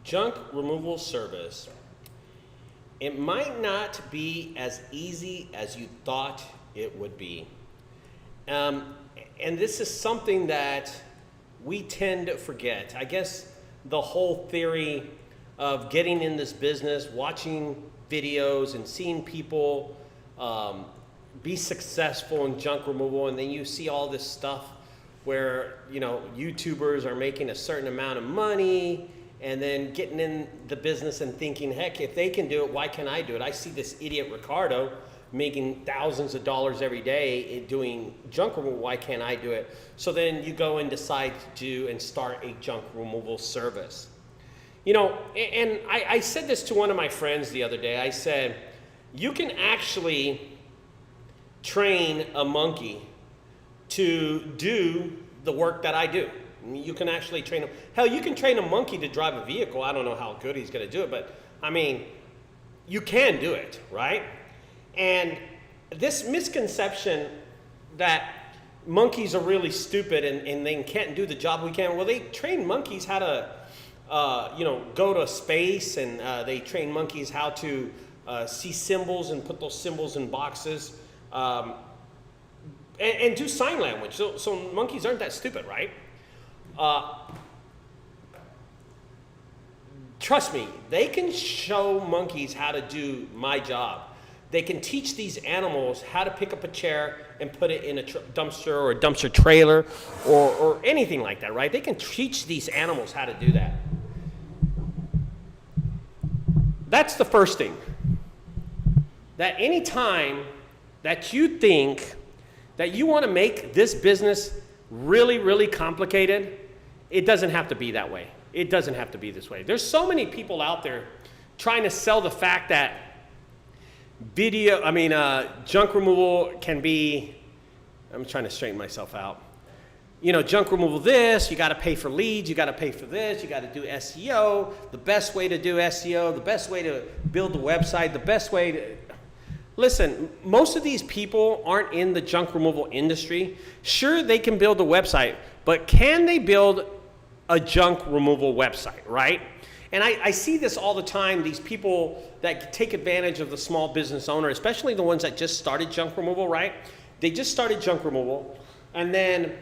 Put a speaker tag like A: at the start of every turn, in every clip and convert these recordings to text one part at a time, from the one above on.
A: junk removal service. It might not be as easy as you thought it would be. And this is something that we tend to forget. I guess the whole theory of getting in this business, watching videos and seeing people be successful in junk removal, and then you see all this stuff where, you know, YouTubers are making a certain amount of money and then getting in the business and thinking, heck, if they can do it, why can't I do it? I see this idiot Ricardo making thousands of dollars every day doing junk removal, why can't I do it? So then you go and decide to do and start a junk removal service. You know, and I said this to one of my friends the other day. I said, you can actually train a monkey to do the work that I do. You can actually train him. Hell, you can train a monkey to drive a vehicle. I don't know how good he's going to do it, but I mean, you can do it, right? And this misconception that monkeys are really stupid and they can't do the job we can. Well, they train monkeys how to, go to space, and they train monkeys how to see symbols and put those symbols in boxes, and do sign language. So monkeys aren't that stupid, right? Trust me, they can show monkeys how to do my job. They can teach these animals how to pick up a chair and put it in a dumpster or a dumpster trailer or anything like that, right? They can teach these animals how to do that. That's the first thing. That any time that you think that you want to make this business really, really complicated, it doesn't have to be that way. It doesn't have to be this way. There's so many people out there trying to sell the fact that junk removal can be, I'm trying to straighten myself out. You know, junk removal this, you got to pay for leads, you got to pay for this, you got to do SEO, the best way to do SEO, the best way to build the website, the best way to... Listen, most of these people aren't in the junk removal industry. Sure, they can build a website, but can they build a junk removal website, right? And I see this all the time, these people that take advantage of the small business owner, especially the ones that just started junk removal, right? They just started junk removal, and then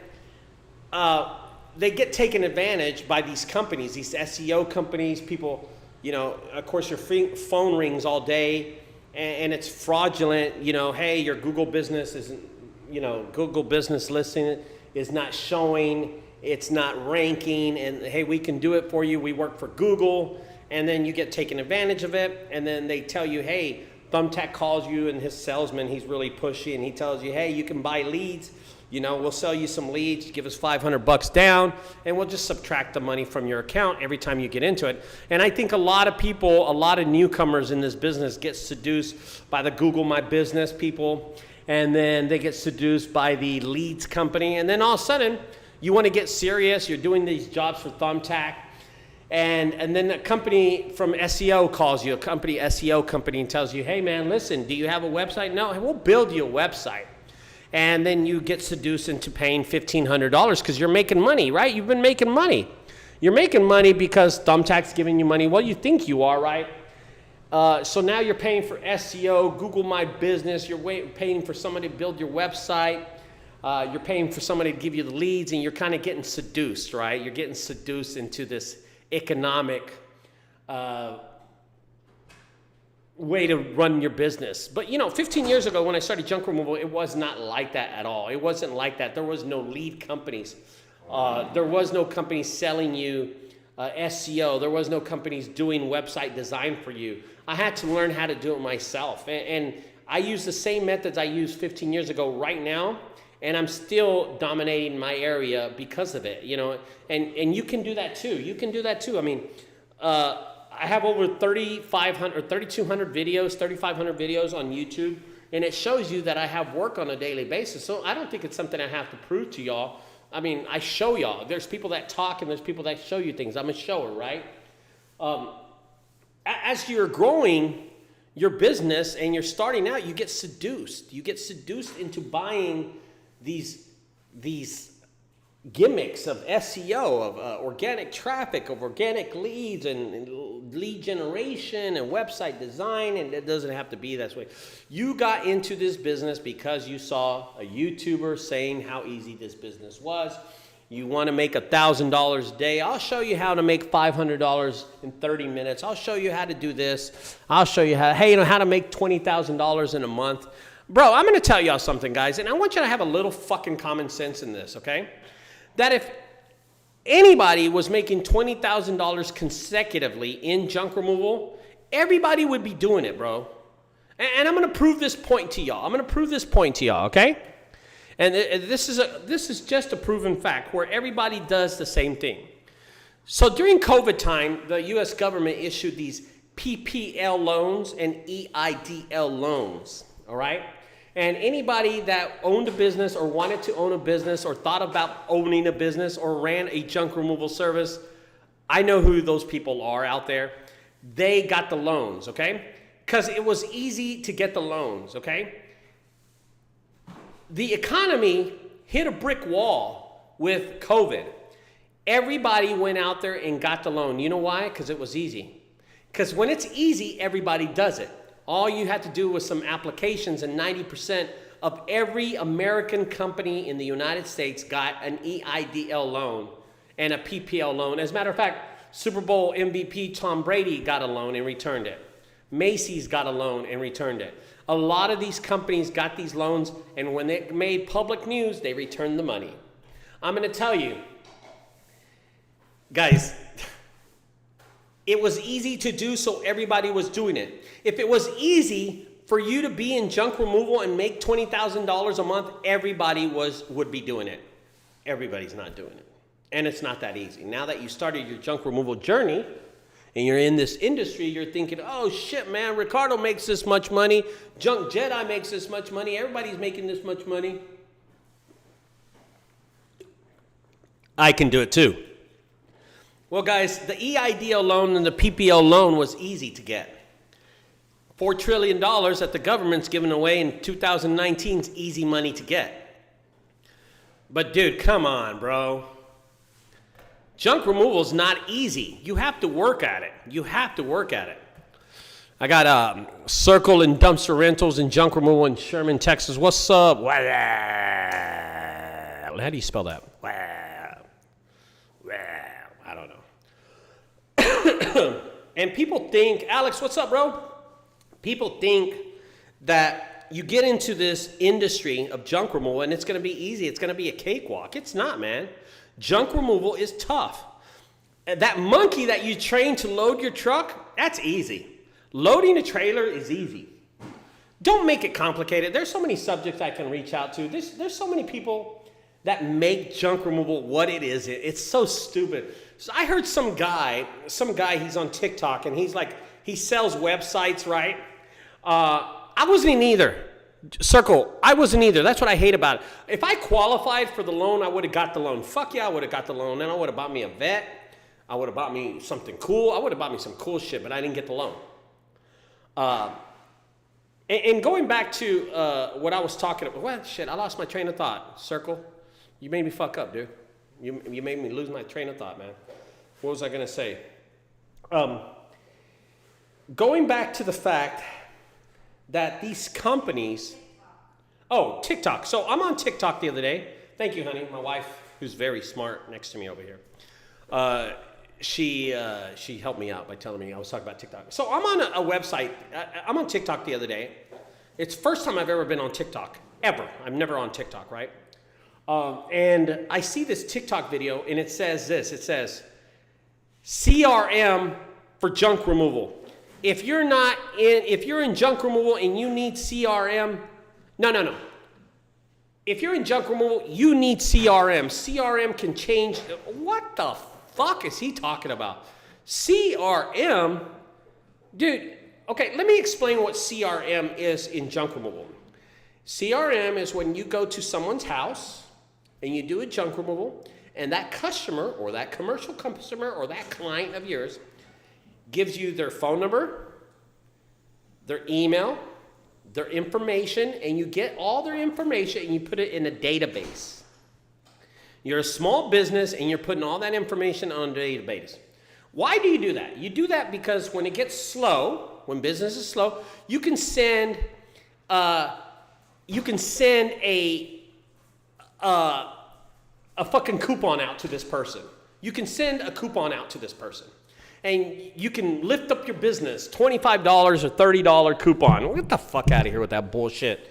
A: they get taken advantage by these companies, these SEO companies. People, you know, of course your phone rings all day, and it's fraudulent. You know, hey, your Google business isn't, you know, Google business listing is not showing, it's not ranking, and hey, we can do it for you, we work for Google. And then you get taken advantage of it, and then they tell you, hey, Thumbtack calls you, and his salesman, he's really pushy, and he tells you, hey, you can buy leads, you know, we'll sell you some leads, give us $500 down, and we'll just subtract the money from your account every time you get into it. And I think a lot of people, a lot of newcomers in this business get seduced by the Google My Business people, and then they get seduced by the leads company, and then all of a sudden, you want to get serious, you're doing these jobs for Thumbtack, and then a company from SEO calls you, a SEO company, and tells you, hey man, listen, do you have a website? No, we'll build you a website. And then you get seduced into paying $1,500 because you're making money, right? You've been making money. You're making money because Thumbtack's giving you money. Well, you think you are, right? So now you're paying for SEO, Google My Business, you're paying for somebody to build your website. You're paying for somebody to give you the leads, and you're kind of getting seduced, right? You're getting seduced into this economic way to run your business. But, you know, 15 years ago when I started junk removal, it was not like that at all. It wasn't like that. There was no lead companies. There was no companies selling you SEO. There was no companies doing website design for you. I had to learn how to do it myself. And I use the same methods I used 15 years ago right now, and I'm still dominating my area because of it, you know, and you can do that too. You can do that too. I mean, I have over 3,500 or 3,200 videos, 3,500 videos on YouTube, and it shows you that I have work on a daily basis. So I don't think it's something I have to prove to y'all. I mean, I show y'all. There's people that talk and there's people that show you things. I'm a shower, right? As you're growing your business and you're starting out, you get seduced. You get seduced into buying these gimmicks of SEO, of organic traffic, of organic leads, and lead generation, and website design, and it doesn't have to be that way. You got into this business because you saw a YouTuber saying how easy this business was. You want to make $1,000 a day. I'll show you how to make $500 in 30 minutes. I'll show you how to do this. I'll show you how, hey, how to make $20,000 in a month. Bro, I'm going to tell y'all something, guys, and I want you to have a little fucking common sense in this, okay? That if anybody was making $20,000 consecutively in junk removal, everybody would be doing it, bro. And I'm going to prove this point to y'all. Okay? And this is just a proven fact where everybody does the same thing. So during COVID time, the U.S. government issued these PPL loans and EIDL loans, all right? And anybody that owned a business or wanted to own a business or thought about owning a business or ran a junk removal service, I know who those people are out there. They got the loans, okay? Because it was easy to get the loans, okay? The economy hit a brick wall with COVID. Everybody went out there and got the loan. You know why? Because it was easy. Because when it's easy, everybody does it. All you had to do was some applications, and 90% of every American company in the United States got an EIDL loan and a PPL loan. As a matter of fact, Super Bowl MVP Tom Brady got a loan and returned it. Macy's got a loan and returned it. A lot of these companies got these loans, and when they made public news, they returned the money. I'm going to tell you, guys, it was easy to do, so everybody was doing it. If it was easy for you to be in junk removal and make $20,000 a month, everybody would be doing it. Everybody's not doing it. And it's not that easy. Now that you started your junk removal journey and you're in this industry, you're thinking, oh shit, man, Ricardo makes this much money. Junk Jedi makes this much money. Everybody's making this much money. I can do it too. Well, guys, the EIDL loan and the PPL loan was easy to get. $4 trillion that the government's giving away in 2019 is easy money to get. But dude, come on, bro. Junk removal is not easy. You have to work at it. I got Circle and Dumpster Rentals and Junk Removal in Sherman, Texas. What's up? How do you spell that? I don't know. And people think, Alex, what's up, bro? People think that you get into this industry of junk removal and it's going to be easy. It's going to be a cakewalk. It's not, man. Junk removal is tough. That monkey that you train to load your truck, that's easy. Loading a trailer is easy. Don't make it complicated. There's so many subjects I can reach out to. There's so many people that make junk removal what it is. It's so stupid. So I heard some guy, he's on TikTok, and he's like, he sells websites, right? I wasn't in either. Circle, I wasn't either. That's what I hate about it. If I qualified for the loan, I would have got the loan. Fuck yeah, I would have got the loan. Then I would have bought me a vet. I would have bought me something cool. I would have bought me some cool shit, but I didn't get the loan. And going back to what I was talking about, well, shit, I lost my train of thought. Circle, you made me fuck up, dude. You made me lose my train of thought, man. What was I going to say? Going back to the fact that these companies, TikTok. So I'm on TikTok the other day. Thank you, honey. My wife, who's very smart next to me over here. She helped me out by telling me I was talking about TikTok. So I'm on a website. I'm on TikTok the other day. It's the first time I've ever been on TikTok, ever. I'm never on TikTok, right? And I see this TikTok video, and it says this. It says, CRM for junk removal. If you're in junk removal and you need CRM, no. If you're in junk removal, you need CRM. CRM can change. What the fuck is he talking about? CRM? Dude, okay, let me explain what CRM is in junk removal. CRM is when you go to someone's house and you do a junk removal, and that customer or that commercial customer or that client of yours gives you their phone number, their email, their information, and you get all their information and you put it in a database. You're a small business and you're putting all that information on a database. Why do you do that? You do that because when it gets slow, when business is slow, you can send a fucking coupon out to this person. You can send a coupon out to this person. And you can lift up your business, $25 or $30 coupon. Get the fuck out of here with that bullshit.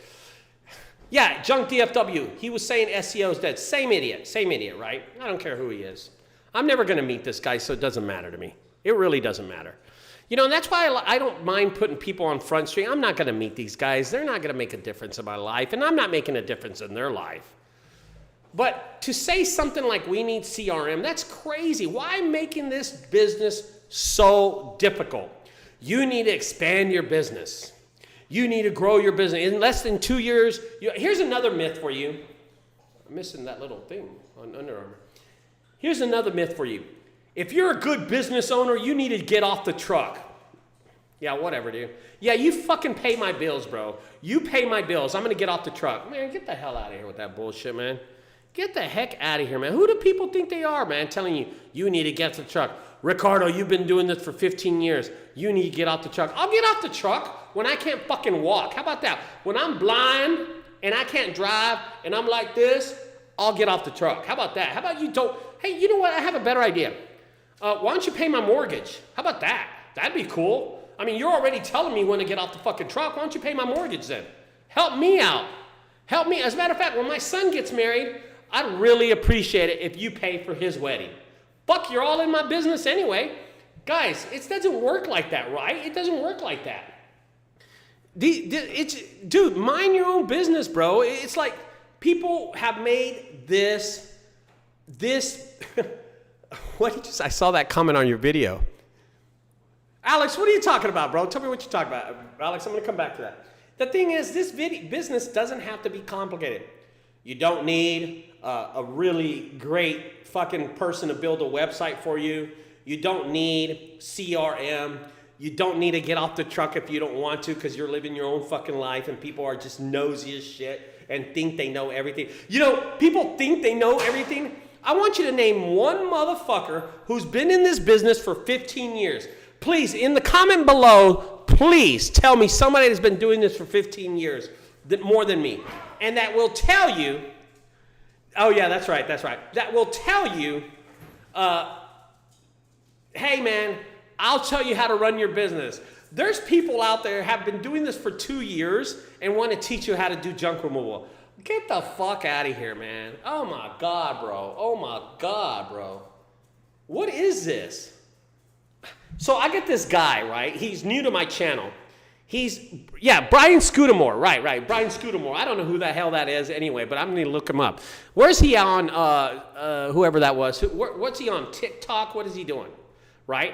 A: Yeah, JunkDFW, he was saying SEO is dead. Same idiot, right? I don't care who he is. I'm never going to meet this guy, so it doesn't matter to me. It really doesn't matter. You know, and that's why I don't mind putting people on Front Street. I'm not going to meet these guys. They're not going to make a difference in my life, and I'm not making a difference in their life. But to say something like we need CRM, that's crazy. Why making this business so difficult? You need to expand your business. You need to grow your business. In less than 2 years, here's another myth for you. I'm missing that little thing on Under Armour. Here's another myth for you. If you're a good business owner, you need to get off the truck. Yeah, whatever, dude. Yeah, you fucking pay my bills, bro. You pay my bills. I'm going to get off the truck. Man, get the hell out of here with that bullshit, man. Get the heck out of here, man. Who do people think they are, man, telling you, you need to get off the truck? Ricardo, you've been doing this for 15 years. You need to get off the truck. I'll get off the truck when I can't fucking walk. How about that? When I'm blind and I can't drive and I'm like this, I'll get off the truck. How about that? How about you don't? Hey, you know what? I have a better idea. Why don't you pay my mortgage? How about that? That'd be cool. I mean, you're already telling me when to get off the fucking truck. Why don't you pay my mortgage then? Help me out. Help me. As a matter of fact, when my son gets married, I'd really appreciate it if you pay for his wedding. Fuck, you're all in my business anyway. Guys, it doesn't work like that, right? It doesn't work like that. Dude, mind your own business, bro. It's like people have made this I saw that comment on your video. Alex, what are you talking about, bro? Tell me what you're talking about. Alex, I'm going to come back to that. The thing is, this business doesn't have to be complicated. You don't need a really great fucking person to build a website for you. You don't need CRM. You don't need to get off the truck if you don't want to because you're living your own fucking life and people are just nosy as shit and think they know everything. You know, people think they know everything. I want you to name one motherfucker who's been in this business for 15 years. Please, in the comment below, please tell me somebody that's been doing this for 15 years, more than me. And that will tell you, oh yeah, that's right. That will tell you, hey man, I'll tell you how to run your business. There's people out there have been doing this for 2 years and want to teach you how to do junk removal. Get the fuck out of here, man. Oh my God, bro. What is this? So I get this guy, right? He's new to my channel. Brian Scudamore, right. Brian Scudamore. I don't know who the hell that is anyway, but I'm going to look him up. Where's he on, whoever that was? What's he on, TikTok? What is he doing, right?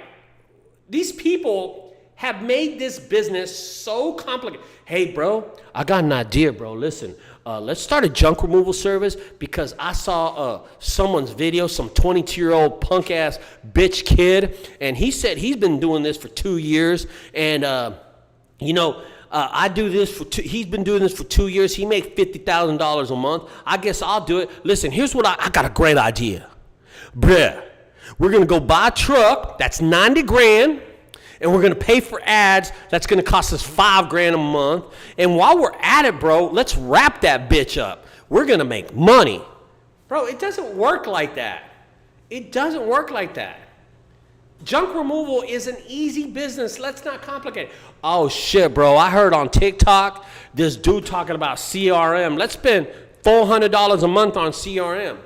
A: These people have made this business so complicated. Hey, bro, I got an idea, bro. Listen, let's start a junk removal service because I saw someone's video, some 22-year-old punk-ass bitch kid, and he said he's been doing this for 2 years, and I do this for he's been doing this for 2 years. He makes $50,000 a month. I guess I'll do it. Listen, here's what I got a great idea. Bruh, we're going to go buy a truck. That's $90,000. And we're going to pay for ads. That's going to cost us $5,000 a month. And while we're at it, bro, let's wrap that bitch up. We're going to make money. Bro, it doesn't work like that. It doesn't work like that. Junk removal is an easy business. Let's not complicate it. Oh, shit, bro. I heard on TikTok this dude talking about CRM. Let's spend $400 a month on CRM.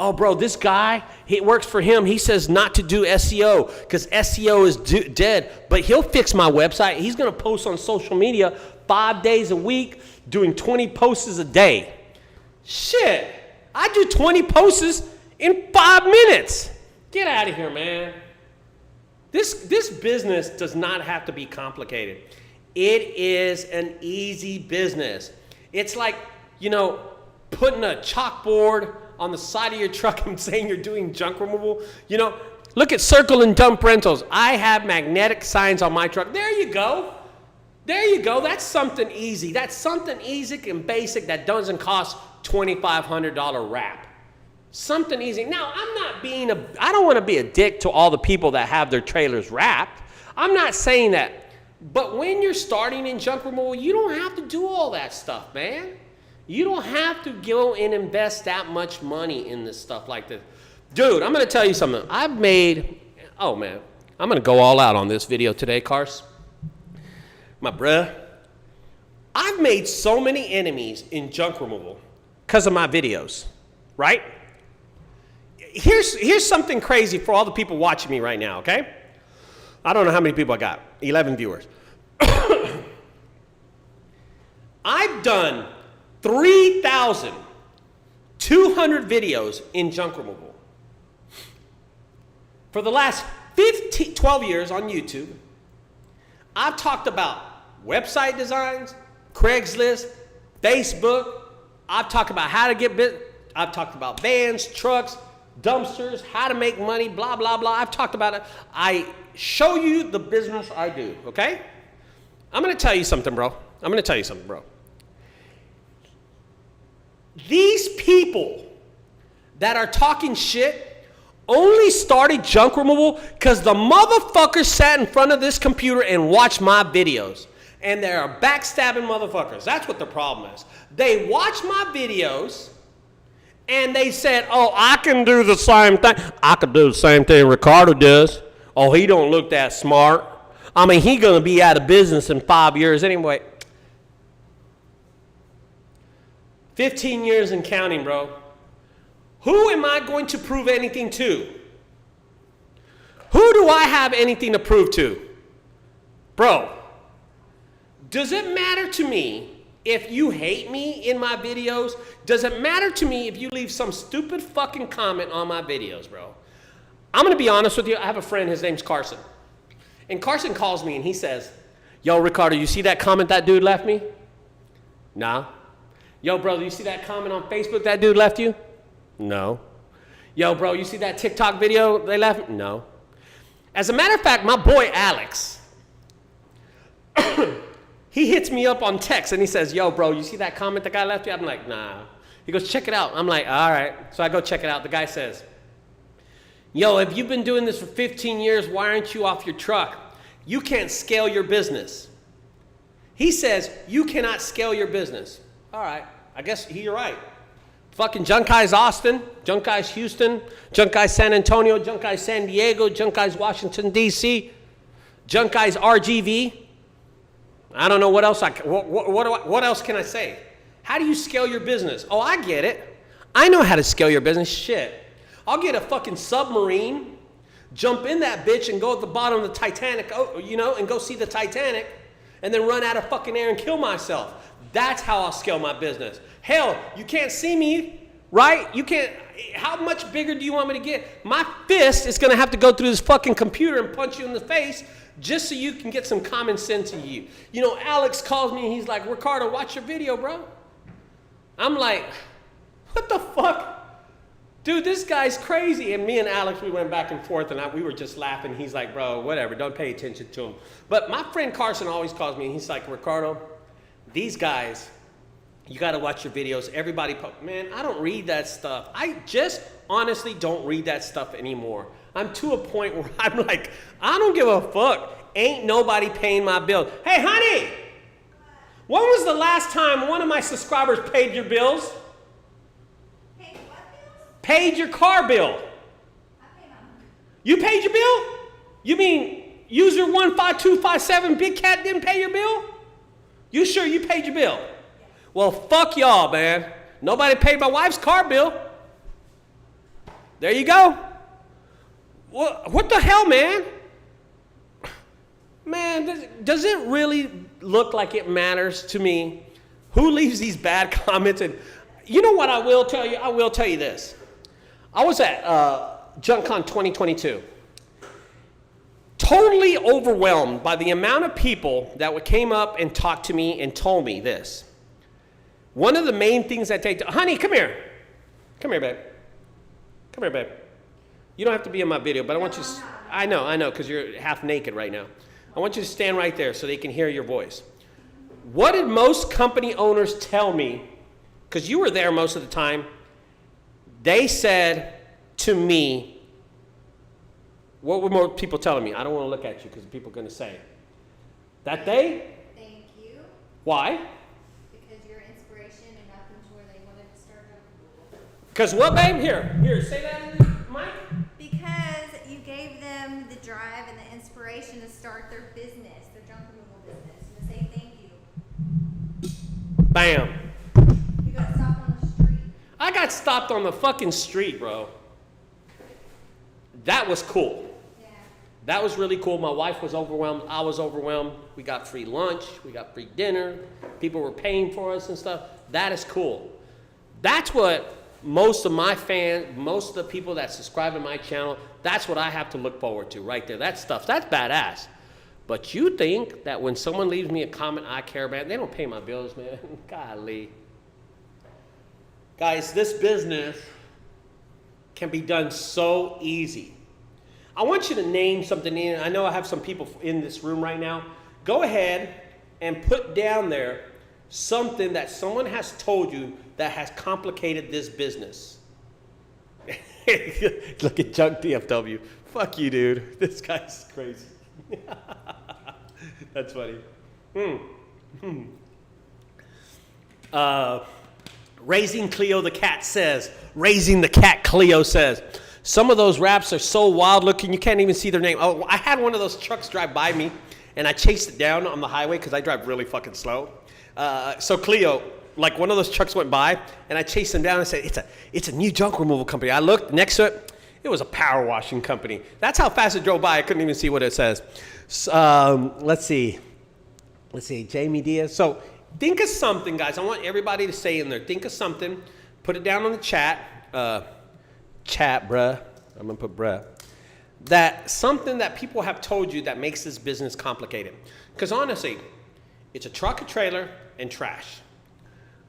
A: Oh, bro, this guy, it works for him. He says not to do SEO because SEO is dead. But he'll fix my website. He's going to post on social media 5 days a week, doing 20 posts a day. Shit, I do 20 posts in 5 minutes. Get out of here, man. This business does not have to be complicated. It is an easy business. It's like, putting a chalkboard on the side of your truck and saying you're doing junk removal. Look at Circle and Dump Rentals. I have magnetic signs on my truck. There you go. That's something easy. That's something easy and basic that doesn't cost $2,500 wrap. Something easy. Now, I don't want to be a dick to all the people that have their trailers wrapped. I'm not saying that. But when you're starting in junk removal, you don't have to do all that stuff, man. You don't have to go and invest that much money in this stuff like this. Dude, I'm going to tell you something. I'm going to go all out on this video today, Cars. My bruh. I've made so many enemies in junk removal because of my videos, right? Here's something crazy for all the people watching me right now, okay? I don't know how many people I got. 11 viewers. I've done 3,200 videos in junk removal. For the last 12 years on YouTube, I've talked about website designs, Craigslist, Facebook. I've talked about how to get business. I've talked about vans, trucks, dumpsters, how to make money, blah, blah, blah. I've talked about it. I show you the business I do, okay? I'm going to tell you something, bro. These people that are talking shit only started junk removal because the motherfuckers sat in front of this computer and watched my videos. And they are backstabbing motherfuckers. That's what the problem is. They watch my videos and they said, oh, I can do the same thing. I could do the same thing Ricardo does. Oh, he don't look that smart. I mean, he gonna be out of business in 5 years anyway. 15 years and counting, bro. Who am I going to prove anything to? Who do I have anything to prove to? Bro, does it matter to me if you hate me in my videos? Does it matter to me if you leave some stupid fucking comment on my videos, bro? I'm going to be honest with you. I have a friend, his name's Carson. And Carson calls me and he says, yo, Ricardo, you see that comment that dude left me? Nah. Yo, bro, you see that comment on Facebook that dude left you? No. Yo, bro, you see that TikTok video they left? No. As a matter of fact, my boy Alex, he hits me up on text and he says, yo, bro, you see that comment the guy left you? I'm like, nah. He goes, check it out. I'm like, all right. So I go check it out. The guy says, yo, if you've been doing this for 15 years, why aren't you off your truck? You can't scale your business. He says, you cannot scale your business. All right. I guess you're right. Fucking JunkGuys Austin, JunkGuys Houston, JunkGuys San Antonio, JunkGuys San Diego, JunkGuys Washington, D.C., JunkGuys RGV. I don't know what else what else can I say? How do you scale your business? Oh, I get it. I know how to scale your business. Shit. I'll get a fucking submarine, jump in that bitch and go at the bottom of the Titanic, and go see the Titanic, and then run out of fucking air and kill myself. That's how I'll scale my business. Hell, you can't see me, right? You can't. How much bigger do you want me to get? My fist is going to have to go through this fucking computer and punch you in the face just so you can get some common sense in you. You know, Alex calls me and he's like, Ricardo, watch your video, bro. I'm like, what the fuck? Dude, this guy's crazy. And me and Alex, we went back and forth and we were just laughing. He's like, bro, whatever, don't pay attention to him. But my friend Carson always calls me and he's like, Ricardo, these guys, you got to watch your videos. Everybody, man, I don't read that stuff. I just honestly don't read that stuff anymore. I'm to a point where I'm like, I don't give a fuck. Ain't nobody paying my bills. Hey, honey, when was the last time one of my subscribers paid your bills?
B: Paid what bills?
A: Paid your car bill.
B: I paid my money.
A: You paid your bill? You mean user 15257 Big Cat didn't pay your bill? You sure you paid your bill?
B: Yeah.
A: Well, fuck y'all, man. Nobody paid my wife's car bill. There you go. What the hell, man? Man, does it really look like it matters to me who leaves these bad comments? And you know what I will tell you? I will tell you this. I was at JunkCon 2022. Totally overwhelmed by the amount of people that came up and talked to me and told me this. One of the main things that honey, come here. Come here, babe. Come here, babe. You don't have to be in my video, but I want you to, I know, because you're half naked right now. I want you to stand right there so they can hear your voice. What did most company owners tell me? Because you were there most of the time. They said to me, what were more people telling me? I don't want to look at you because people are going to say. That they?
B: Thank you.
A: Why?
B: Because you're inspiration and got them to where they wanted to start junk removal.
A: Because what, babe? Here, say that in the mic.
B: Because you gave them the drive and the inspiration to start their business, their junk removal business, and to say thank you.
A: Bam.
B: You got stopped on the street.
A: I got stopped on the fucking street, bro. That was cool.
B: Yeah.
A: That was really cool. My wife was overwhelmed. I was overwhelmed. We got free lunch. We got free dinner. People were paying for us and stuff. That is cool. That's what most of my fans, most of the people that subscribe to my channel, that's what I have to look forward to right there. That stuff, that's badass. But you think that when someone leaves me a comment, I care about, they don't pay my bills, man. Golly. Guys, this business can be done so easy. I want you to name something in. I know I have some people in this room right now. Go ahead and put down there something that someone has told you that has complicated this business. Look at Junk DFW. Fuck you, dude. This guy's crazy. That's funny. Raising Cleo the cat says, Raising the cat Cleo says, some of those raps are so wild looking you can't even see their name. Oh, I had one of those trucks drive by me and I chased it down on the highway because I drive really fucking slow. So Cleo, like one of those trucks went by and I chased them down and said, it's a new junk removal company. I looked next to it, it was a power washing company. That's how fast it drove by. I couldn't even see what it says. Let's see, Jamie Diaz. So think of something, guys. I want everybody to say in there, think of something, put it down on the chat. Chat, bruh. I'm going to put bruh. That something that people have told you that makes this business complicated. Because honestly, it's a truck, a trailer, and trash.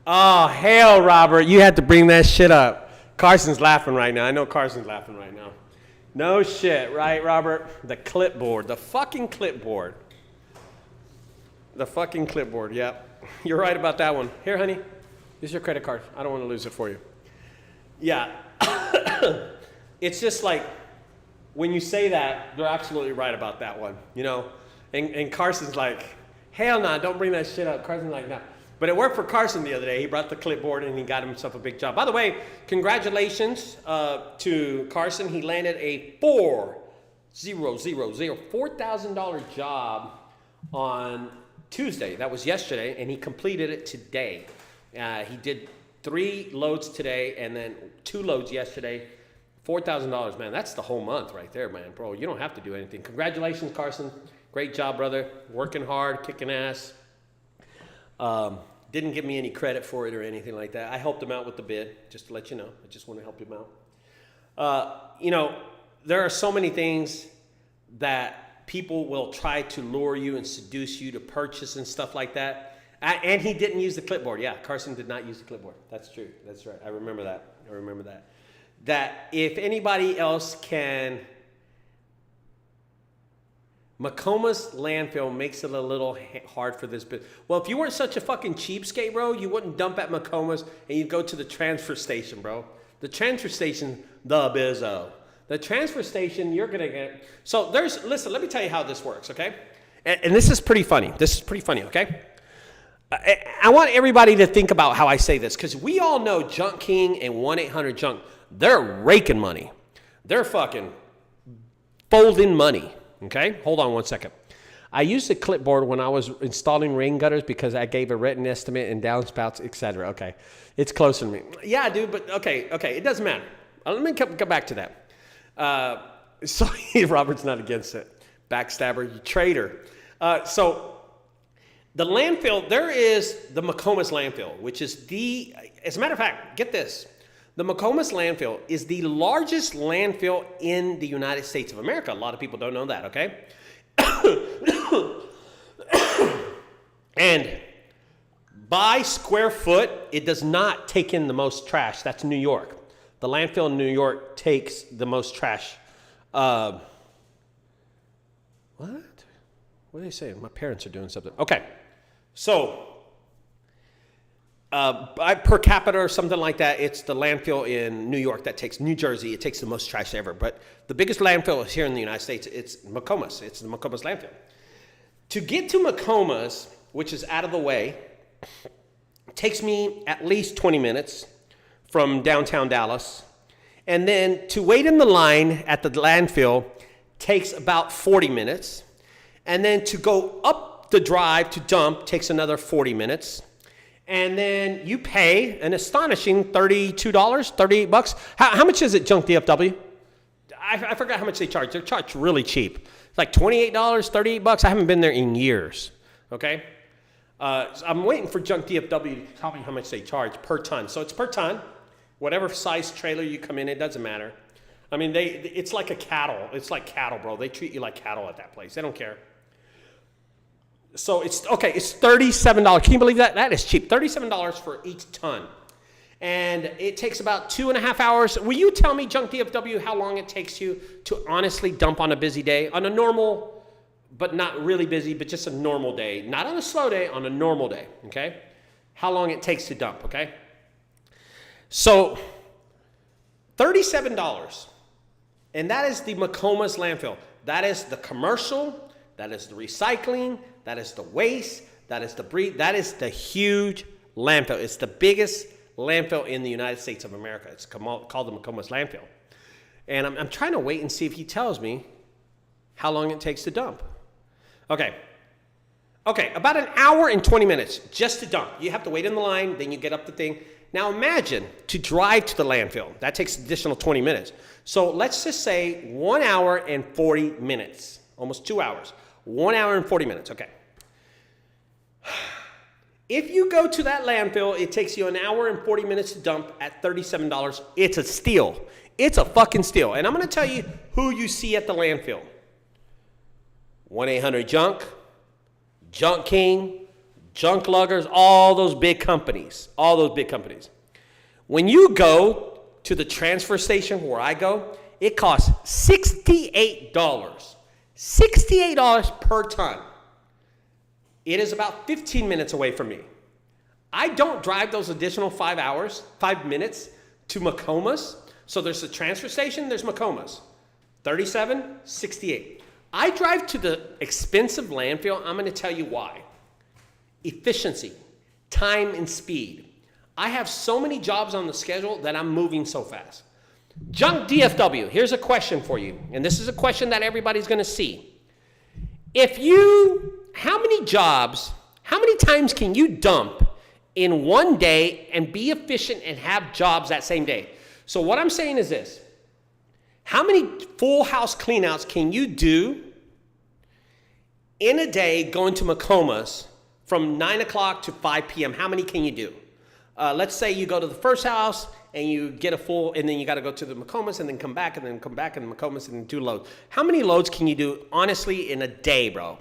A: Oh, hell, Robert. You had to bring that shit up. Carson's laughing right now. I know Carson's laughing right now. No shit, right, Robert? The clipboard. The fucking clipboard. The fucking clipboard, yep. You're right about that one. Here, honey. Here's your credit card. I don't want to lose it for you. Yeah. It's just like, when you say that, they're absolutely right about that one, you know? And Carson's like, hell nah, don't bring that shit up. Carson's like, nah. But it worked for Carson the other day. He brought the clipboard and he got himself a big job. By the way, congratulations to Carson. He landed a $4,000 job on Tuesday. That was yesterday, and he completed it today. He did 3 loads today and then 2 loads yesterday. $4,000, man. That's the whole month right there, man. Bro, you don't have to do anything. Congratulations, Carson. Great job, brother. Working hard, kicking ass. Didn't give me any credit for it or anything like that. I helped him out with the bid, just to let you know. I just want to help him out. You know, there are so many things that people will try to lure you and seduce you to purchase and stuff like that. And he didn't use the clipboard. Yeah, Carson did not use the clipboard. That's true. That's right. I remember that. That if anybody else can, Macoma's landfill makes it a little hard for this business. Well, if you weren't such a fucking cheapskate, bro, you wouldn't dump at Macoma's and you'd go to the transfer station, bro. The transfer station, the bizzo. The transfer station, you're going to get... So listen, let me tell you how this works, okay? And this is pretty funny. Okay? I want everybody to think about how I say this, because we all know Junk King and 1-800-JUNK. They're raking money. They're fucking folding money. Okay? Hold on one second. I used a clipboard when I was installing rain gutters because I gave a written estimate and downspouts, etc. Okay. It's closer to me. Yeah, dude, but okay. It doesn't matter. Let me come back to that. So Robert's not against it. Backstabber, you traitor. So the landfill, there is the Macoma's landfill, which is as a matter of fact, get this. The Macoma's landfill is the largest landfill in the United States of America. A lot of people don't know that, okay? And by square foot, it does not take in the most trash. That's New York. The landfill in New York takes the most trash. What? What are they saying? My parents are doing something. Okay. So Per capita or something like that, it's the landfill in New York that takes, New Jersey, it takes the most trash ever. But the biggest landfill is here in the United States. It's McComas. It's the McComas landfill. To get to McComas, which is out of the way, takes me at least 20 minutes from downtown Dallas. And then to wait in the line at the landfill takes about 40 minutes. And then to go up the drive to dump takes another 40 minutes. And then you pay an astonishing $32, $38. How much is it, Junk DFW? I forgot how much they charge. They're charged really cheap. It's like $28, $38. I haven't been there in years. Okay? So I'm waiting for Junk DFW to tell me how much they charge per ton. So it's per ton. Whatever size trailer you come in, it doesn't matter. I mean, it's like a cattle. It's like cattle, bro. They treat you like cattle at that place. They don't care. So it's $37. Can you believe that? That is cheap. $37 for each ton. And it takes about 2.5 hours. Will you tell me, Junk DFW, how long it takes you to honestly dump on a busy day? On a normal, but not really busy, but just a normal day. Not on a slow day, on a normal day, okay? How long it takes to dump, okay? So, $37. And that is the McComas landfill. That is the commercial, that is the recycling, that is the waste, that is the breed, that is the huge landfill. It's the biggest landfill in the United States of America. It's called the McComas landfill. And I'm trying to wait and see if he tells me how long it takes to dump. Okay, about an hour and 20 minutes just to dump. You have to wait in the line, then you get up the thing. Now imagine to drive to the landfill. That takes additional 20 minutes. So let's just say 1 hour and 40 minutes, almost 2 hours. 1 hour and 40 minutes, okay. If you go to that landfill, it takes you an hour and 40 minutes to dump at $37. It's a steal. It's a fucking steal. And I'm going to tell you who you see at the landfill. 1-800-JUNK, Junk King, Junk Luggers, all those big companies. All those big companies. When you go to the transfer station where I go, it costs $68. $68 per ton. It is about 15 minutes away from me. I don't drive those additional 5 minutes to McComas. So there's the transfer station, there's McComas. 37, 68. I drive to the expensive landfill. I'm going to tell you why. Efficiency, time, and speed. I have so many jobs on the schedule that I'm moving so fast. Junk DFW, here's a question for you. And this is a question that everybody's going to see. How many times can you dump in one day and be efficient and have jobs that same day? So what I'm saying is this. How many full house cleanouts can you do in a day going to McComas from 9 o'clock to 5 p.m.? How many can you do? Let's say you go to the first house and you get a full, and then you got to go to the McComas and then come back and McComas and do loads. How many loads can you do, honestly, in a day, bro?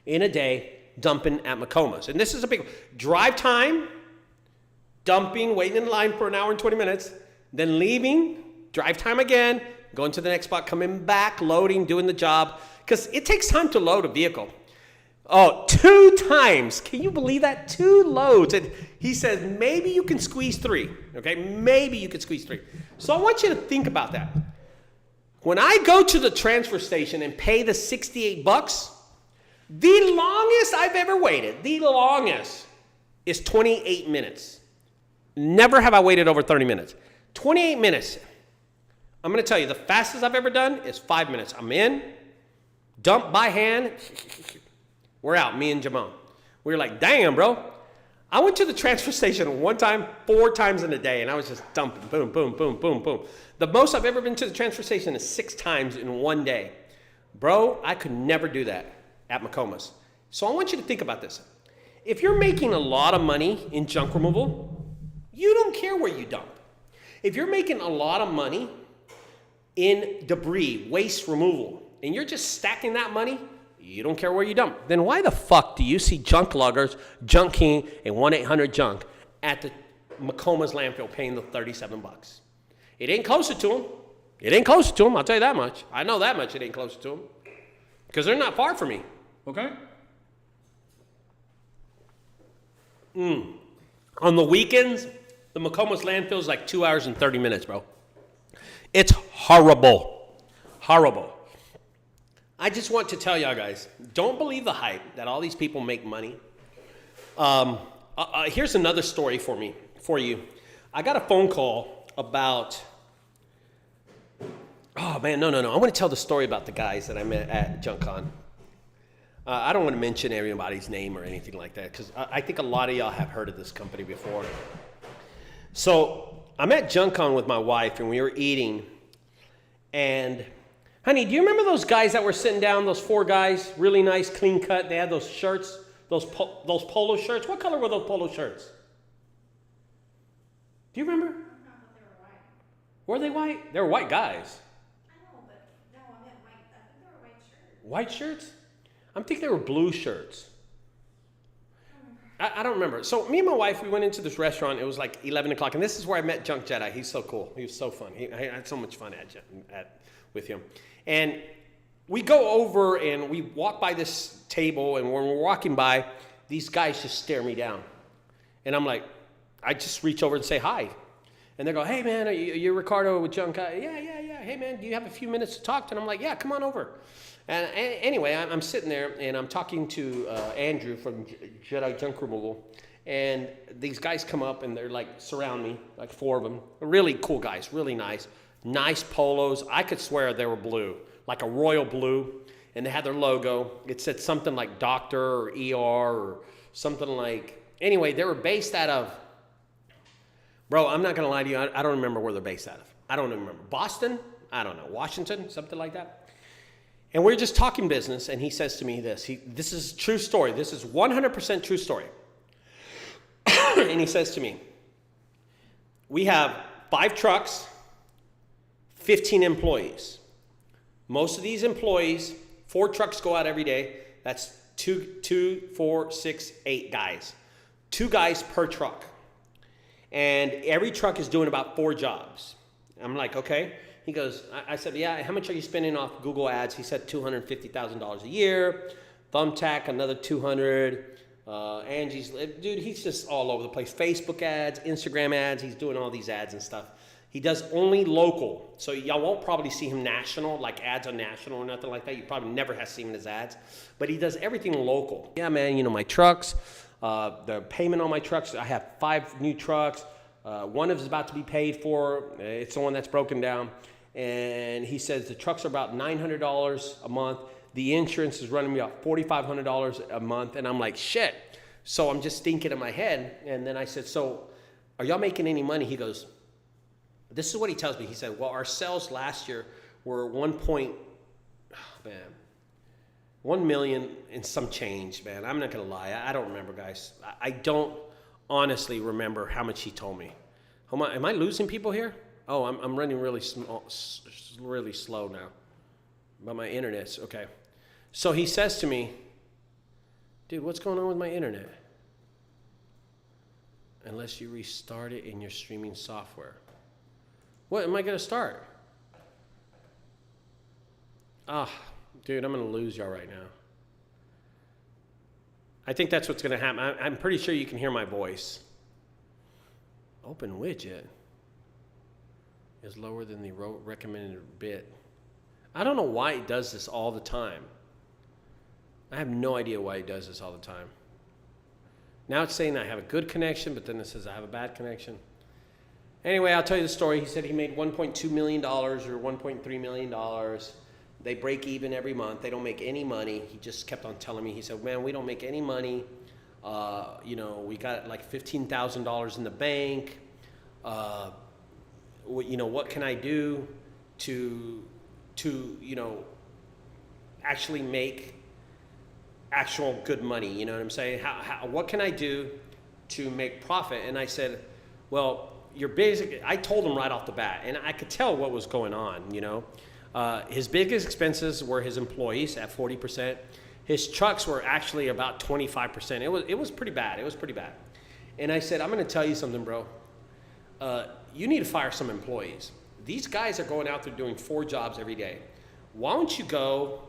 A: In a day, dumping at McComas. And this is a big drive time, dumping, waiting in line for an hour and 20 minutes, then leaving, drive time again, going to the next spot, coming back, loading, doing the job. Because it takes time to load a vehicle. Oh, 2 times. Can you believe that? 2 loads. And he says, maybe you can squeeze 3. Okay, maybe you can squeeze 3. So I want you to think about that. When I go to the transfer station and pay the $68, the longest I've ever waited, the longest, is 28 minutes. Never have I waited over 30 minutes. 28 minutes. I'm going to tell you, the fastest I've ever done is 5 minutes. I'm in, dump by hand. We're out, me and Jamal. We were like, damn, bro. I went to the transfer station one time, 4 times in a day, and I was just dumping, boom, boom, boom, boom, boom. The most I've ever been to the transfer station is 6 times in one day. Bro, I could never do that at McComas. So I want you to think about this. If you're making a lot of money in junk removal, you don't care where you dump. If you're making a lot of money in debris, waste removal, and you're just stacking that money, you don't care where you dump. Then why the fuck do you see Junk Luggers, Junk King, and 1-800-JUNK at the McComas landfill paying the $37? It ain't closer to them. It ain't closer to them, I'll tell you that much. I know that much it ain't closer to them. Because they're not far from me, okay? On the weekends, the McComas landfill is like 2 hours and 30 minutes, bro. It's horrible. Horrible. I just want to tell y'all guys, don't believe the hype that all these people make money. Here's another story for you. I got a phone call about, oh man, no. I want to tell the story about the guys that I met at JunkCon. I don't want to mention everybody's name or anything like that because I think a lot of y'all have heard of this company before. So I'm at JunkCon with my wife and we were eating. And honey, do you remember those guys that were sitting down, those 4 guys, really nice, clean cut? They had those shirts, those polo shirts. What color were those polo shirts? Do you remember?
B: I don't know, but they were white.
A: Were they white? They were white guys.
B: I know, but no, I meant white. I think they were white shirts.
A: White shirts? I think they were blue shirts. I don't remember. So me and my wife, we went into this restaurant. It was like 11 o'clock. And this is where I met Junk Jedi. He's so cool. He was so fun. I had so much fun with him. And we go over and we walk by this table. And when we're walking by, these guys just stare me down. And I'm like, I just reach over and say hi. And they go, hey, man, are you Ricardo with Junk Guys? Yeah. Hey, man, do you have a few minutes to talk? And I'm like, yeah, come on over. And anyway, I'm sitting there, and I'm talking to Andrew from Jedi Junk Removal. And these guys come up, and they're like, surround me, like 4 of them. Really cool guys, really nice. Nice polos. I could swear they were blue, like a royal blue. And they had their logo. It said something like doctor or ER or something like... Anyway, they were based out of... Bro, I'm not going to lie to you. I don't remember where they're based out of. I don't remember. Boston? I don't know. Washington? Something like that. And we're just talking business, and he says to me this. This is true story. This is 100% true story. And he says to me, we have 5 trucks, 15 employees. Most of these employees, 4 trucks go out every day. That's 2, 4, 6, 8 guys. 2 guys per truck. And every truck is doing about 4 jobs. I'm like, okay. He goes, I said, yeah, how much are you spending off Google ads? He said $250,000 a year. Thumbtack, another 200. Angie's, dude, he's just all over the place. Facebook ads, Instagram ads. He's doing all these ads and stuff. He does only local. So y'all won't probably see him national, like ads on national or nothing like that. You probably never have seen his ads. But he does everything local. Yeah, man, you know, my trucks, the payment on my trucks, I have 5 new trucks. One is about to be paid for. It's the one that's broken down. And he says the trucks are about $900 a month. The insurance is running me about $4,500 a month. And I'm like, shit. So I'm just thinking in my head. And then I said, so are y'all making any money? He goes, this is what he tells me. He said, well, our sales last year were 1 million and some change, man. I'm not going to lie. I don't remember, guys. I don't honestly remember how much he told me. Am I losing people here? Oh, I'm running really slow now. But my internet's okay. So he says to me, dude, what's going on with my internet? Unless you restart it in your streaming software. What am I going to start? Dude, I'm going to lose y'all right now. I think that's what's going to happen. I'm pretty sure you can hear my voice. Open widget is lower than the recommended bit. I don't know why it does this all the time. I have no idea why it does this all the time. Now it's saying I have a good connection, but then it says I have a bad connection. Anyway, I'll tell you the story. He said he made $1.2 million or $1.3 million. They break even every month. They don't make any money. He just kept on telling me. He said, man, we don't make any money. We got like $15,000 in the bank. What can I do to actually make actual good money? You know what I'm saying? What can I do to make profit? And I said, well, I told him right off the bat, and I could tell what was going on, His biggest expenses were his employees at 40%. His trucks were actually about 25%. It was pretty bad. It was pretty bad. And I said, I'm going to tell you something, bro. You need to fire some employees. These guys are going out there doing 4 jobs every day. Why don't you go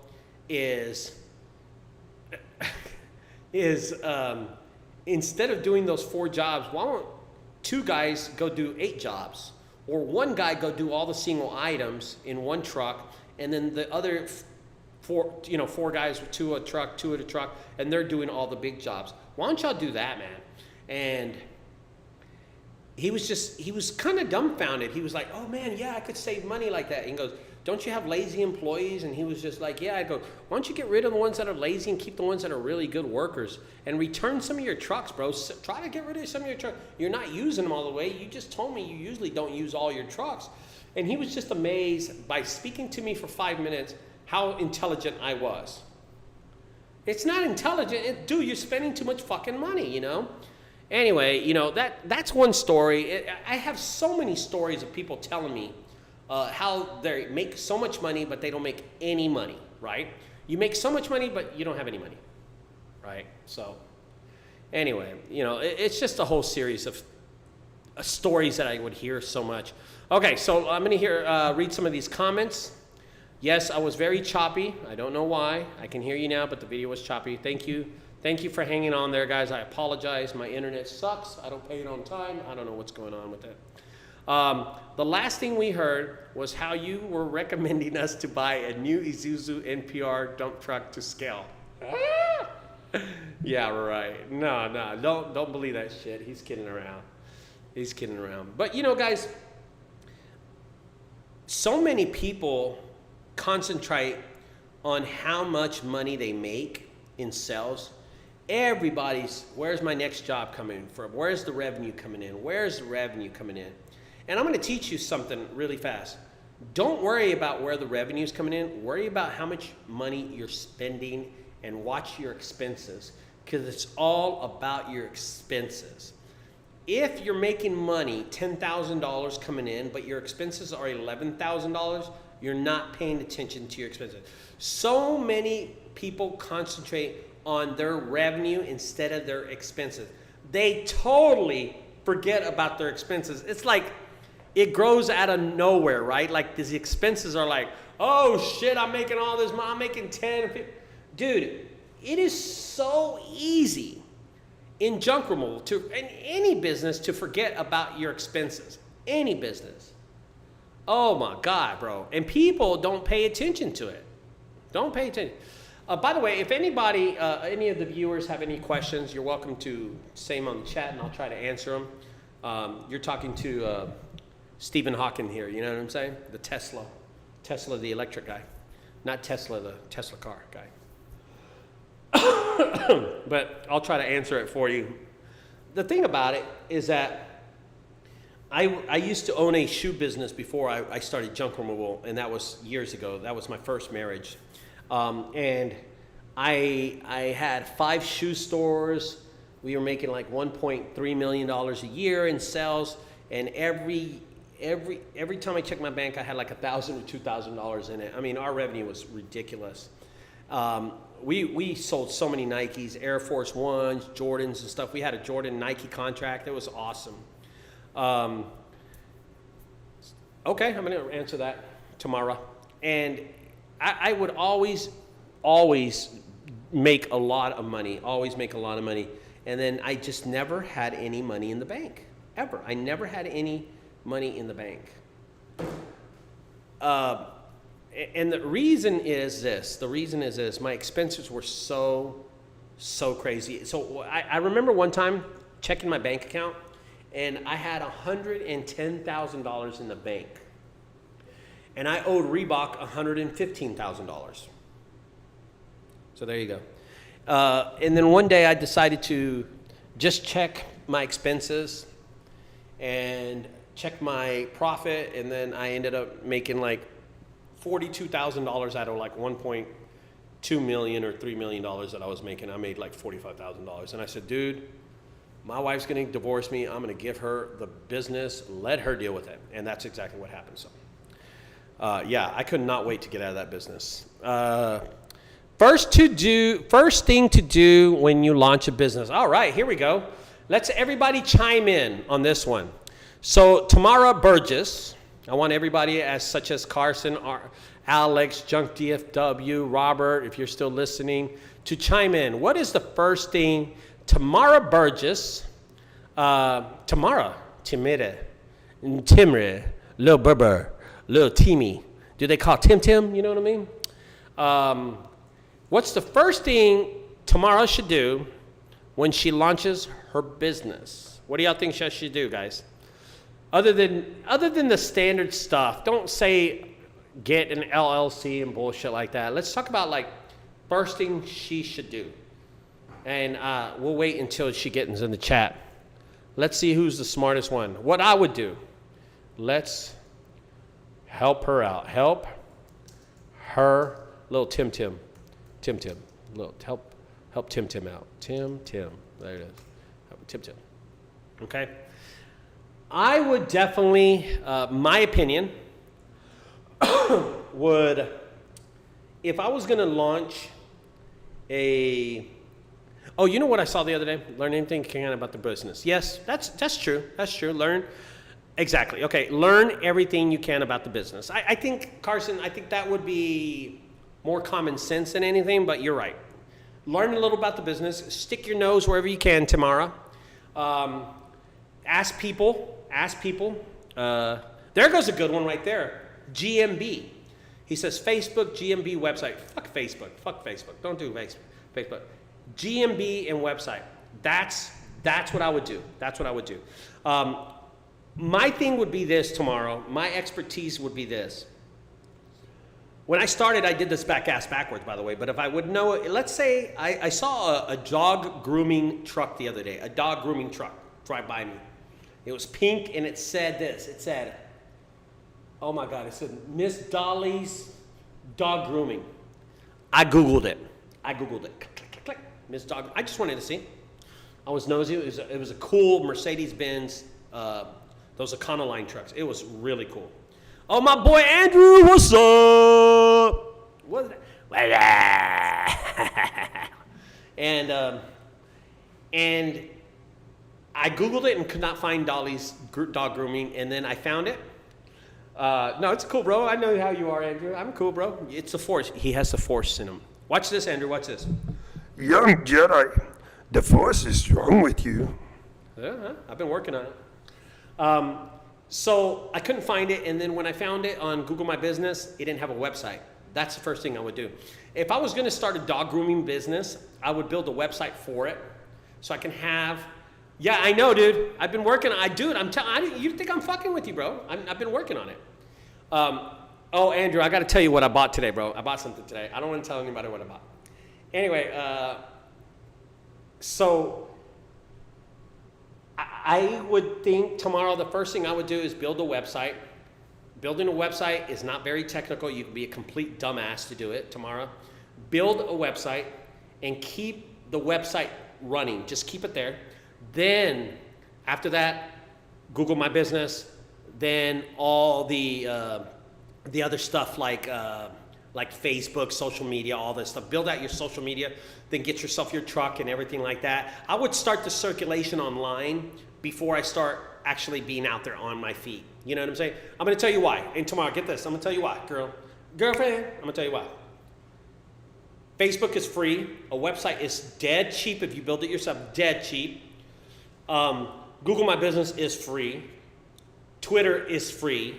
A: instead of doing those 4 jobs, why don't 2 guys go do 8 jobs? Or 1 guy go do all the single items in 1 truck, and then the other 4 guys with 2 at a truck, 2 at a truck, and they're doing all the big jobs. Why don't y'all do that, man? And he was kind of dumbfounded. He was like, oh man, yeah, I could save money like that. And he goes, don't you have lazy employees? And he was just like, yeah. I go, why don't you get rid of the ones that are lazy and keep the ones that are really good workers and return some of your trucks, bro. Try to get rid of some of your trucks. You're not using them all the way. You just told me you usually don't use all your trucks. And he was just amazed by speaking to me for 5 minutes how intelligent I was. It's not intelligent. Dude, you're spending too much fucking money, you know? Anyway, you know, that's one story. I have so many stories of people telling me how they make so much money, but they don't make any money, right? You make so much money, but you don't have any money, right? So anyway, you know, it's just a whole series of stories that I would hear so much. Okay, so I'm going to read some of these comments. Yes, I was very choppy. I don't know why. I can hear you now, but the video was choppy. Thank you. Thank you for hanging on there, guys. I apologize. My internet sucks. I don't pay it on time. I don't know what's going on with that. The last thing we heard was how you were recommending us to buy a new Isuzu NPR dump truck to scale. Yeah, right. No, don't believe that shit. He's kidding around. He's kidding around. But you know, guys, so many people concentrate on how much money they make in sales. Everybody's, where's my next job coming from? Where's the revenue coming in? Where's the revenue coming in? And I'm going to teach you something really fast. Don't worry about where the revenue is coming in. Worry about how much money you're spending and watch your expenses, because it's all about your expenses. If you're making money, $10,000 coming in, but your expenses are $11,000, you're not paying attention to your expenses. So many people concentrate on their revenue instead of their expenses. They totally forget about their expenses. It's like it grows out of nowhere, right? Like these expenses are like, oh shit, I'm making all this money. I'm making 10, 15. Dude, it is so easy in junk removal, in any business, to forget about your expenses. Any business. Oh my God, bro. And people don't pay attention to it. Don't pay attention. By the way, if anybody, any of the viewers have any questions, you're welcome to say them on the chat and I'll try to answer them. You're talking to Stephen Hawking here, you know what I'm saying? The Tesla, the electric guy. Not Tesla, the Tesla car guy. But I'll try to answer it for you. The thing about it is that I used to own a shoe business before I started junk removal, and that was years ago. That was my first marriage. And I had 5 shoe stores. We were making like $1.3 million a year in sales, and every time I checked my bank, I had like $1,000 or $2,000 in it. I mean, our revenue was ridiculous. We sold so many Nikes, Air Force Ones, Jordans and stuff. We had a Jordan Nike contract. It was awesome. Okay, I'm going to answer that tomorrow. And I would always make a lot of money, And then I just never had any money in the bank, ever. I never had any money in the bank. And the reason is this. My expenses were so crazy. So I remember one time checking my bank account, and I had $110,000 in the bank. And I owed Reebok $115,000. So there you go. And then one day I decided to just check my expenses and check my profit, and then I ended up making like $42,000 out of like $1.2 million or $3 million that I was making. I made like $45,000. And I said, dude, my wife's going to divorce me. I'm going to give her the business, let her deal with it. And that's exactly what happened. So, yeah, I could not wait to get out of that business. First thing to do when you launch a business. All right, here we go. Let's everybody chime in on this one. So Tamara Burgess, I want everybody such as Carson, Alex, JunkDFW, Robert, if you're still listening, to chime in. What is the first thing Tamara Burgess, Tamara, Timida, Timre, Lil Berber, Lil Timmy. Do they call Tim Tim? You know what I mean? What's the first thing Tamara should do when she launches her business? What do y'all think she should do, guys? Other than the standard stuff, don't say get an LLC and bullshit like that. Let's talk about like first thing she should do. And we'll wait until she gets in the chat. Let's see who's the smartest one. What I would do. Let's help her out. Help her, little Tim Tim. Little help Tim Tim out. Tim. There it is. Help Tim Tim. Okay. I would definitely, my opinion, would, if I was going to launch oh, you know what I saw the other day? Learn anything you can about the business. Yes, that's true. That's true. Learn. Exactly. Okay. Learn everything you can about the business. I think, Carson, I think that would be more common sense than anything, but you're right. Learn a little about the business. Stick your nose wherever you can, Tamara. Ask people. There goes a good one right there. GMB. He says Facebook, GMB website. Fuck Facebook. Don't do Facebook. GMB and website. That's what I would do. My thing would be this tomorrow. My expertise would be this. When I started, I did this backwards, by the way. But if I would know, let's say I saw a dog grooming truck the other day. A dog grooming truck drive by me. It was pink and it said this. It said, oh my God, it said Miss Dolly's dog grooming. I Googled it. Click. Miss Dog. I just wanted to see. I was nosy. It was a cool Mercedes-Benz, those Econoline trucks. It was really cool. Oh, my boy Andrew, what's up? What's that? And I Googled it and could not find Dolly's dog grooming, and then I found it. No, it's cool, bro. I know how you are, Andrew. I'm cool, bro. It's the Force. He has the Force in him. Watch this, Andrew. Watch this.
C: Young Jedi, the Force is strong with you.
A: Yeah, I've been working on it. So I couldn't find it, and then when I found it on Google My Business, it didn't have a website. That's the first thing I would do. If I was going to start a dog grooming business, I would build a website for it, so I can have. Yeah, I know, dude. I've been working on it. Dude, you think I'm fucking with you, bro? I've been working on it. Oh, Andrew, I got to tell you what I bought today, bro. I bought something today. I don't want to tell anybody what I bought. Anyway, so I would think tomorrow the first thing I would do is build a website. Building a website is not very technical. You can be a complete dumbass to do it tomorrow. Build a website and keep the website running. Just keep it there. Then, after that, Google My Business. Then all the other stuff like Facebook, social media, all this stuff. Build out your social media. Then get yourself your truck and everything like that. I would start the circulation online before I start actually being out there on my feet. You know what I'm saying? I'm going to tell you why. And tomorrow, get this. I'm going to tell you why, girlfriend. I'm going to tell you why. Facebook is free. A website is dead cheap if you build it yourself. Dead cheap. Google My Business is free. Twitter is free.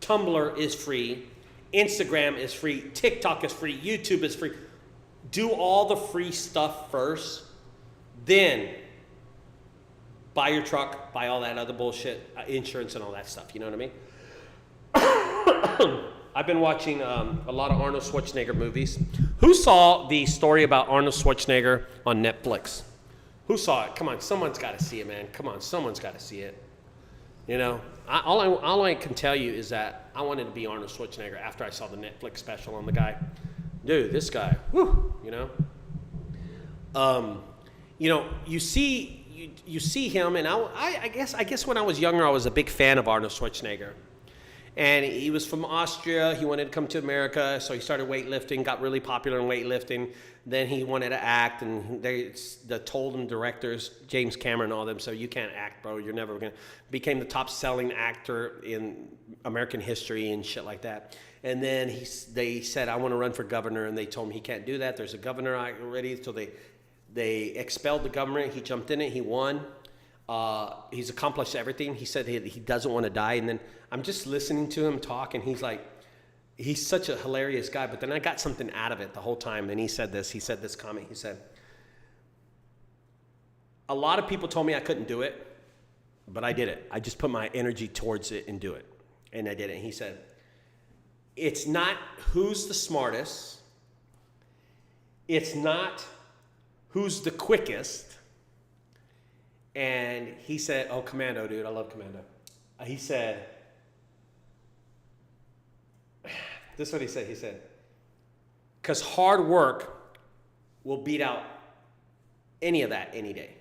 A: Tumblr is free. Instagram is free. TikTok is free. YouTube is free. Do all the free stuff first. Then buy your truck, buy all that other bullshit, insurance and all that stuff. You know what I mean? I've been watching a lot of Arnold Schwarzenegger movies. Who saw the story about Arnold Schwarzenegger on Netflix? Who saw it? Come on, someone's got to see it, man. Come on, someone's got to see it. You know, all I can tell you is that I wanted to be Arnold Schwarzenegger after I saw the Netflix special on the guy. Dude, this guy, whew, you know. You see him, and I guess when I was younger, I was a big fan of Arnold Schwarzenegger. And he was from Austria. He wanted to come to America, so he started weightlifting, got really popular in weightlifting. Then he wanted to act, and they told him, directors, James Cameron, all them, so you can't act, bro. You're never going to. Became the top-selling actor in American history and shit like that. And then they said, I want to run for governor, and they told him he can't do that. There's a governor already, so They expelled the government. He jumped in it. He won. He's accomplished everything. He said he doesn't want to die. And then I'm just listening to him talk, and he's like, he's such a hilarious guy. But then I got something out of it the whole time. And he said this comment. He said, a lot of people told me I couldn't do it, but I did it. I just put my energy towards it and do it. And I did it. And he said, it's not who's the smartest. It's not who's the quickest. And he said, oh, Commando, dude, I love Commando. He said, this is what he said. He said, because hard work will beat out any of that any day.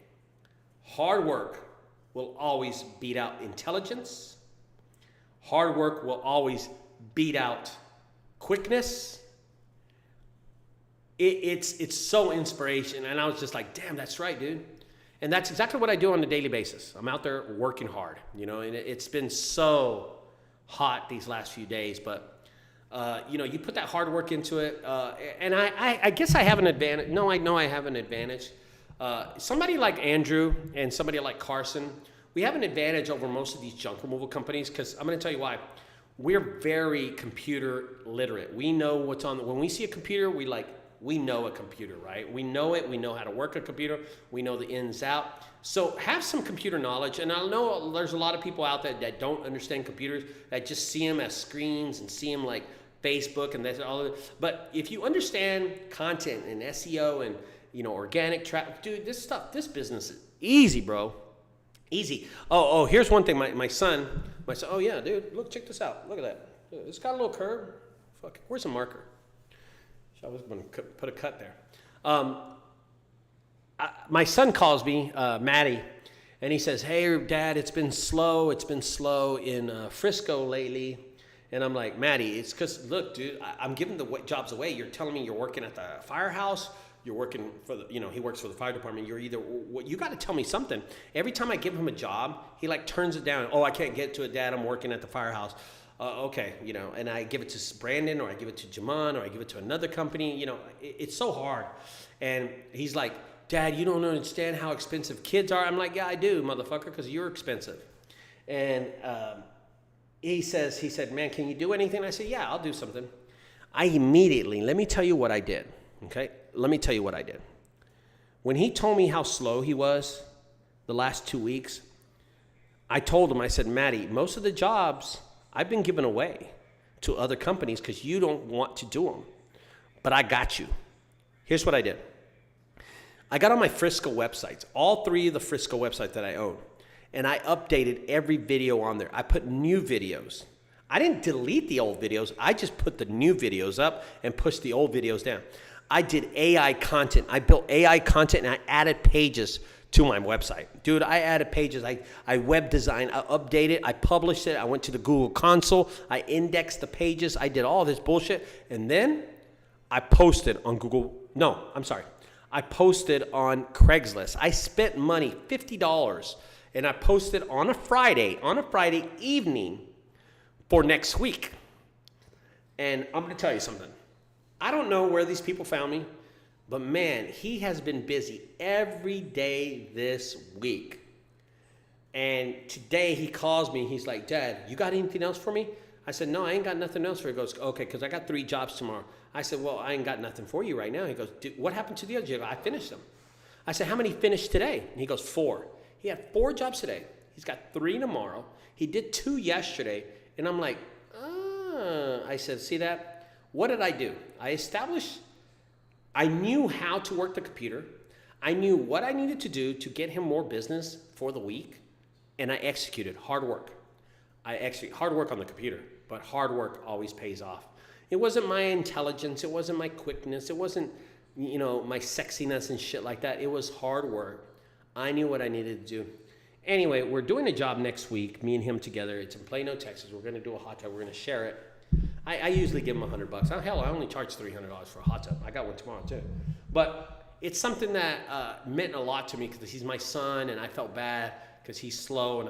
A: Hard work will always beat out intelligence. Hard work will always beat out quickness. It's so inspiration. And I was just like, damn, that's right, dude. And that's exactly what I do on a daily basis. I'm out there working hard, you know, and it's been so hot these last few days. But, you know, you put that hard work into it. And I guess I have an advantage. No, I know I have an advantage. Somebody like Andrew and somebody like Carson, we have an advantage over most of these junk removal companies because I'm going to tell you why. We're very computer literate. We know what's on. When we see a computer, we know a computer, right? We know it. We know how to work a computer. We know the ins out. So have some computer knowledge. And I know there's a lot of people out there that don't understand computers, that just see them as screens and see them like Facebook and that's all. But if you understand content and SEO and, you know, organic traffic, dude, this business is easy, bro. Easy. Oh, here's one thing. My son, oh yeah, dude, look, check this out. Look at that. It's got a little curve. Fuck, where's the marker? I was going to put a cut there. My son calls me, Matty, and he says, hey, Dad, it's been slow. It's been slow in Frisco lately. And I'm like, Matty, it's because, look, dude, I'm giving the jobs away. You're telling me you're working at the firehouse. You're working for the, you know, he works for the fire department. You're either, you got to tell me something. Every time I give him a job, he like turns it down. Oh, I can't get to it, Dad. I'm working at the firehouse. Okay, you know, and I give it to Brandon, or I give it to Jaman, or I give it to another company. You know, it's so hard. And he's like, Dad, you don't understand how expensive kids are. I'm like, yeah, I do, motherfucker, because you're expensive. And he said, man, can you do anything? I said, yeah, I'll do something. Let me tell you what I did, okay? Let me tell you what I did. When he told me how slow he was the last 2 weeks, I told him, I said, Matty, most of the jobs I've been giving away to other companies because you don't want to do them. But I got you. Here's what I did. I got on my Frisco websites, all 3 of the Frisco websites that I own, and I updated every video on there. I put new videos. I didn't delete the old videos. I just put the new videos up and pushed the old videos down. I did AI content. I built AI content, and I added pages to my website. Dude, I added pages. I web designed, I updated, I published it. I went to the Google console. I indexed the pages. I did all this bullshit. And then I posted on I posted on Craigslist. I spent money, $50, and I posted on a Friday evening for next week. And I'm going to tell you something. I don't know where these people found me, but man, he has been busy every day this week. And today he calls me. He's like, Dad, you got anything else for me? I said, no, I ain't got nothing else for you. He goes, okay, because I got 3 jobs tomorrow. I said, well, I ain't got nothing for you right now. He goes, what happened to the other job? I finished them. I said, how many finished today? And he goes, 4. He had 4 jobs today. He's got 3 tomorrow. He did 2 yesterday. And I'm like, I said, see that? What did I do? I knew how to work the computer. I knew what I needed to do to get him more business for the week. And I executed hard work. I execute hard work on the computer, but hard work always pays off. It wasn't my intelligence. It wasn't my quickness. It wasn't, you know, my sexiness and shit like that. It was hard work. I knew what I needed to do. Anyway, we're doing a job next week, me and him together. It's in Plano, Texas. We're going to do a hot tub. We're going to share it. I usually give him $100. Hell, I only charge $300 for a hot tub. I got one tomorrow too. But it's something that meant a lot to me because he's my son, and I felt bad because he's slow, and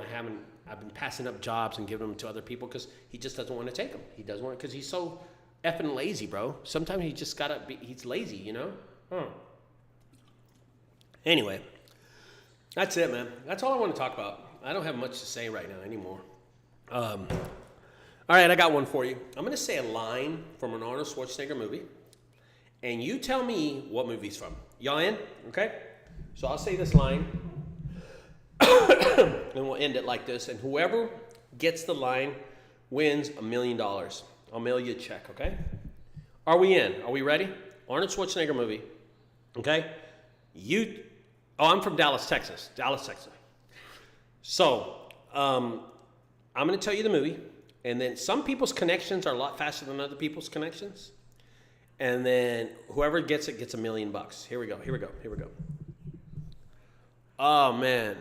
A: I've been passing up jobs and giving them to other people because he just doesn't want to take them. He doesn't want because he's so effing lazy, bro. Sometimes he just he's lazy, you know? Anyway, that's it, man. That's all I want to talk about. I don't have much to say right now anymore. All right, I got one for you. I'm going to say a line from an Arnold Schwarzenegger movie, and you tell me what movie it's from. Y'all in? Okay? So I'll say this line, and we'll end it like this, and whoever gets the line wins $1 million. I'll mail you a check, okay? Are we in? Are we ready? Arnold Schwarzenegger movie, okay? I'm from Dallas, Texas. So, I'm going to tell you the movie, and then some people's connections are a lot faster than other people's connections, and then whoever gets it gets $1 million. Here we go. Oh, man.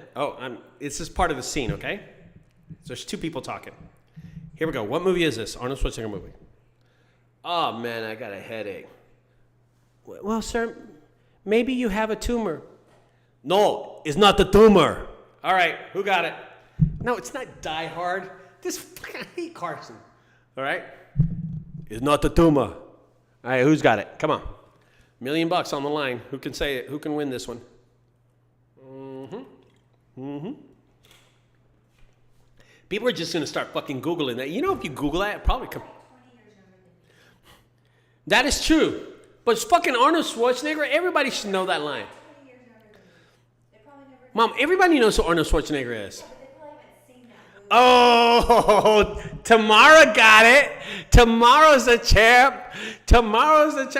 A: This is part of the scene, okay? So there's two people talking. Here we go. What movie is this? Arnold Schwarzenegger movie. Oh, man, I got a headache. Well, sir, maybe you have a tumor. No, it's not the tumor. All right, who got it? No, it's not Die Hard. I hate Carson. All right? It's not the tumor. All right, who's got it? Come on. $1 million on the line. Who can say it? Who can win this one? People are just going to start fucking Googling that. You know, if you Google that, it probably come. That is true. But it's fucking Arnold Schwarzenegger. Everybody should know that line. Mom, everybody knows who Arnold Schwarzenegger is. Oh, Tamara got it. Tamara's a champ.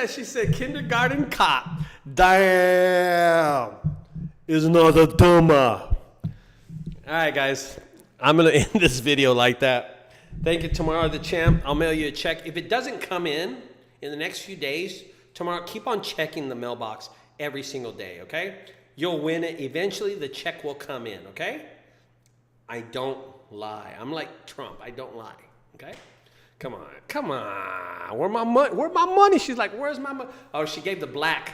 A: She said kindergarten cop. Damn. It's not a tumor. All right, guys. I'm going to end this video like that. Thank you, Tamara, the champ. I'll mail you a check. If it doesn't come in the next few days, Tamara, keep on checking the mailbox every single day, okay? You'll win it. Eventually, the check will come in, okay? I don't lie. I'm like Trump. I don't lie, okay? Come on. Where's my money? She's like, where's my money? Oh, she gave the black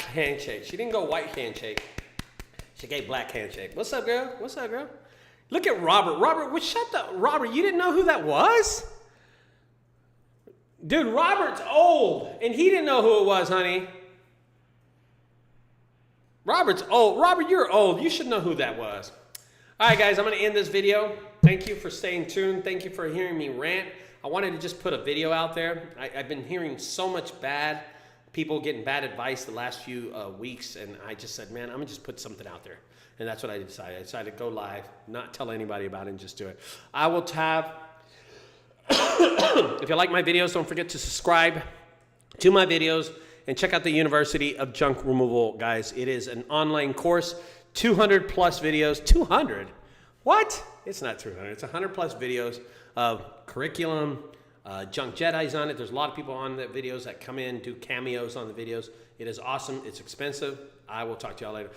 A: handshake. She didn't go white handshake. She gave black handshake. What's up, girl? Look at Robert. Robert, you didn't know who that was? Dude, Robert's old, and he didn't know who it was, honey. Robert's old. Robert, you're old. You should know who that was. All right, guys, I'm going to end this video. Thank you for staying tuned. Thank you for hearing me rant. I wanted to just put a video out there. I've been hearing so much people getting bad advice the last few weeks, and I just said, man, I'm going to just put something out there. And that's what I decided. I decided to go live, not tell anybody about it, and just do it. I will have, if you like my videos, don't forget to subscribe to my videos and check out the University of Junk Removal, guys. It is an online course, 200 plus videos. 200? What? It's not 200. It's 100 plus videos of curriculum, Junk Jedis on it. There's a lot of people on the videos that come in, do cameos on the videos. It is awesome. It's expensive. I will talk to y'all later.